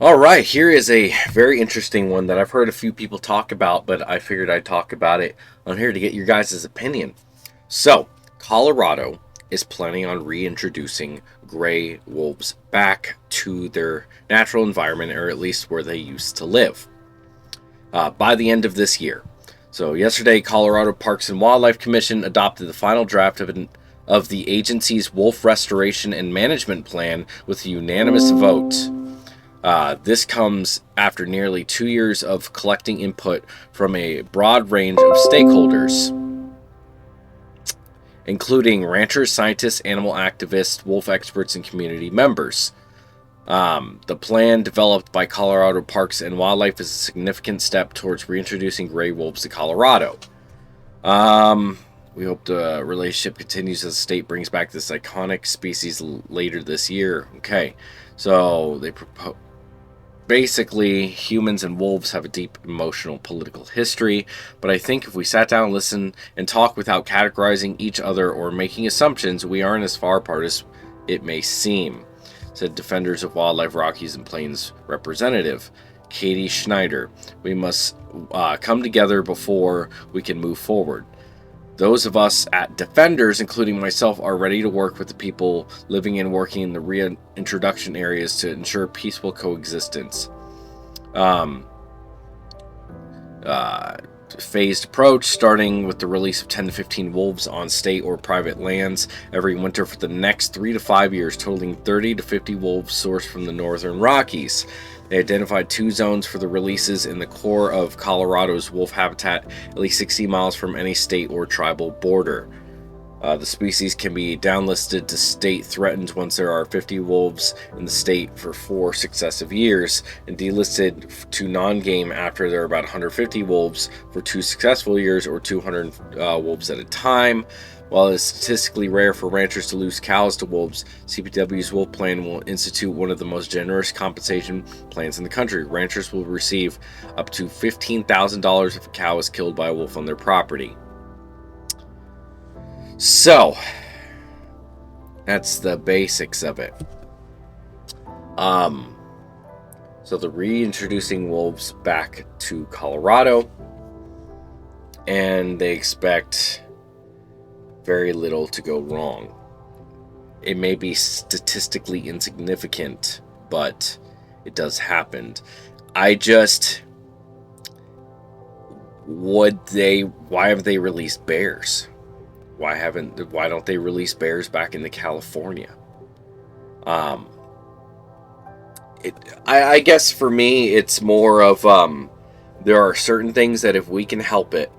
All right, here is a very interesting one that I've heard a few people talk about, but I figured I'd talk about it on here to get your guys' opinion. So, Colorado is planning on reintroducing gray wolves back to their natural environment, or at least where they used to live, by the end of this year. So, yesterday, Colorado Parks and Wildlife Commission adopted the final draft of the agency's wolf restoration and management plan with a unanimous vote. This comes after nearly 2 years of collecting input from a broad range of stakeholders, including ranchers, scientists, animal activists, wolf experts, and community members. The plan developed by Colorado Parks and Wildlife is a significant step towards reintroducing gray wolves to Colorado. We hope the relationship continues as the state brings back this iconic species later this year. Okay, so they propose. Basically, humans and wolves have a deep emotional political history, but I think if we sat down and listened and talk without categorizing each other or making assumptions, we aren't as far apart as it may seem, said Defenders of Wildlife Rockies and Plains representative Katie Schneider. We must come together before we can move forward. Those of us at Defenders, including myself, are ready to work with the people living and working in the reintroduction areas to ensure peaceful coexistence. Phased approach, starting with the release of 10 to 15 wolves on state or private lands every winter for the next 3 to 5 years, totaling 30 to 50 wolves sourced from the northern Rockies. They identified 2 zones for the releases in the core of Colorado's wolf habitat, at least 60 miles from any state or tribal border. The species can be downlisted to state threatened once there are 50 wolves in the state for 4 successive years, and delisted to non-game after there are about 150 wolves for 2 successful years or 200 wolves at a time. While it is statistically rare for ranchers to lose cows to wolves, CPW's wolf plan will institute one of the most generous compensation plans in the country. Ranchers will receive up to $15,000 if a cow is killed by a wolf on their property. So, that's the basics of it. So they're reintroducing wolves back to Colorado, and they expect very little to go wrong. It may be statistically insignificant, but it does happen. Why haven't they released bears? Why don't they release bears back into California? I guess for me, it's more of, there are certain things that if we can help it,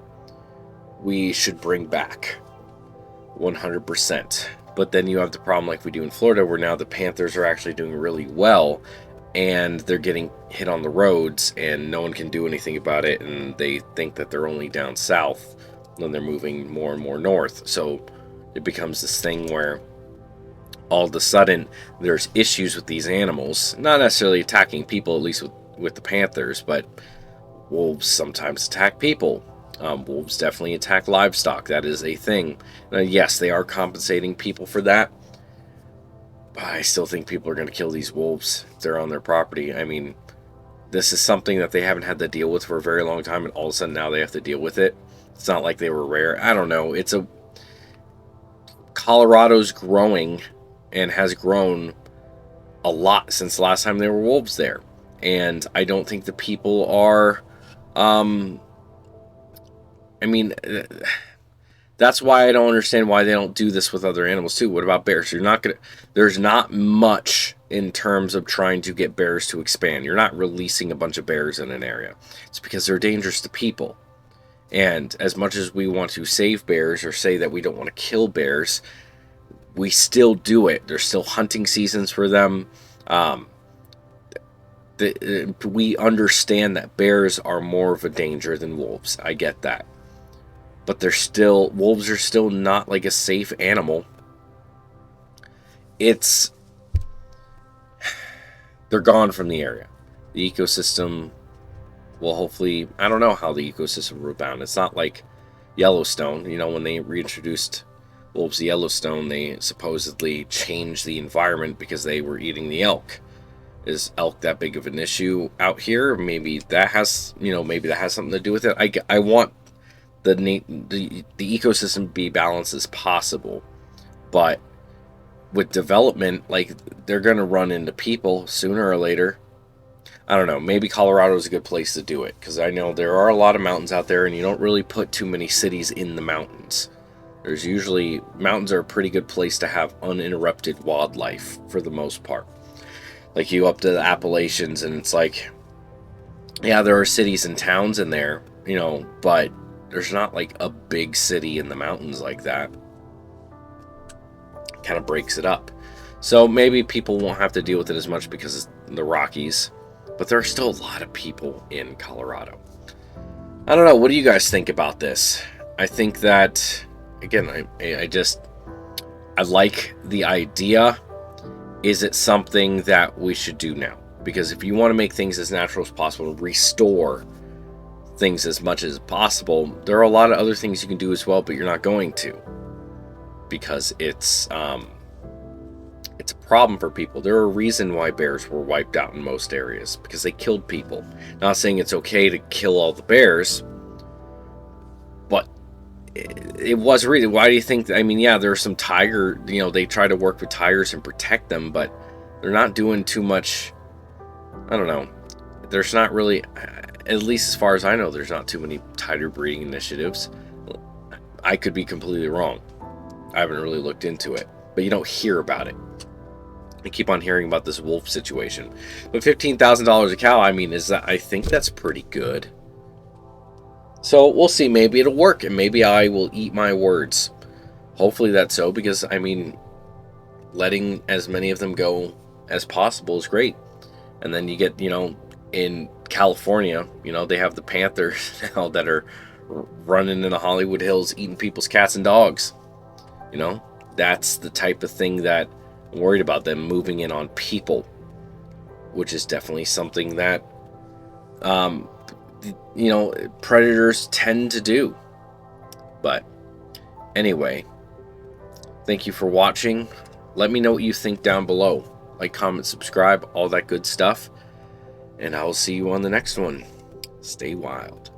we should bring back 100%. But then you have the problem like we do in Florida, where now the Panthers are actually doing really well, and they're getting hit on the roads, and no one can do anything about it, and they think that they're only down south. Then they're moving more and more north, so it becomes this thing where all of a sudden there's issues with these animals, not necessarily attacking people, at least with the Panthers, but wolves sometimes attack people. Wolves definitely attack livestock. That is a thing. Yes, they are compensating people for that, but I still think people are going to kill these wolves if they're on their property. I mean, this is something that they haven't had to deal with for a very long time, and all of a sudden now they have to deal with it. It's not like they were rare. I don't know. Colorado's growing and has grown a lot since the last time there were wolves there. And I don't think the people are, that's why I don't understand why they don't do this with other animals too. What about bears? There's not much in terms of trying to get bears to expand. You're not releasing a bunch of bears in an area. It's because they're dangerous to people. And as much as we want to save bears or say that we don't want to kill bears, we still do it. There's still hunting seasons for them. We understand that bears are more of a danger than wolves. I get that. But wolves are still not like a safe animal. They're gone from the area. The ecosystem will hopefully, I don't know how the ecosystem will rebound. It's not like Yellowstone. When they reintroduced wolves to Yellowstone, they supposedly changed the environment because they were eating the elk. Is elk that big of an issue out here? Maybe that has, maybe that has something to do with it. I want the ecosystem to be balanced as possible, but with development, like, they're gonna run into people sooner or later. I don't know. Maybe Colorado is a good place to do it, because I know there are a lot of mountains out there, and you don't really put too many cities in the mountains. There's usually, mountains are a pretty good place to have uninterrupted wildlife for the most part. Like, you up to the Appalachians, and it's like, yeah, there are cities and towns in there, but there's not like a big city in the mountains like that. Kind of breaks it up. So maybe people won't have to deal with it as much because it's the Rockies, but there are still a lot of people in Colorado. I don't know. What do you guys think about this? I think that, again, I like the idea. Is it something that we should do now? Because if you want to make things as natural as possible, restore things as much as possible, there are a lot of other things you can do as well, but you're not going to, because it's a problem for people. There are a reason why bears were wiped out in most areas, because they killed people. Not saying it's okay to kill all the bears, but it was a reason. Why do you think? I mean, yeah, there are some tiger. They try to work with tigers and protect them, but they're not doing too much. I don't know. There's not really, at least as far as I know, there's not too many tiger breeding initiatives. I could be completely wrong. I haven't really looked into it, but you don't hear about it. I keep on hearing about this wolf situation. But $15,000 a cow, I mean, I think that's pretty good. So we'll see. Maybe it'll work, and maybe I will eat my words. Hopefully that's so, because, I mean, letting as many of them go as possible is great. And then you get, in California, they have the panthers now that are running in the Hollywood Hills eating people's cats and dogs. That's the type of thing that I'm worried about, them moving in on people, which is definitely something that, predators tend to do. But anyway, thank you for watching. Let me know what you think down below. Like, comment, subscribe, all that good stuff. And I'll see you on the next one. Stay wild.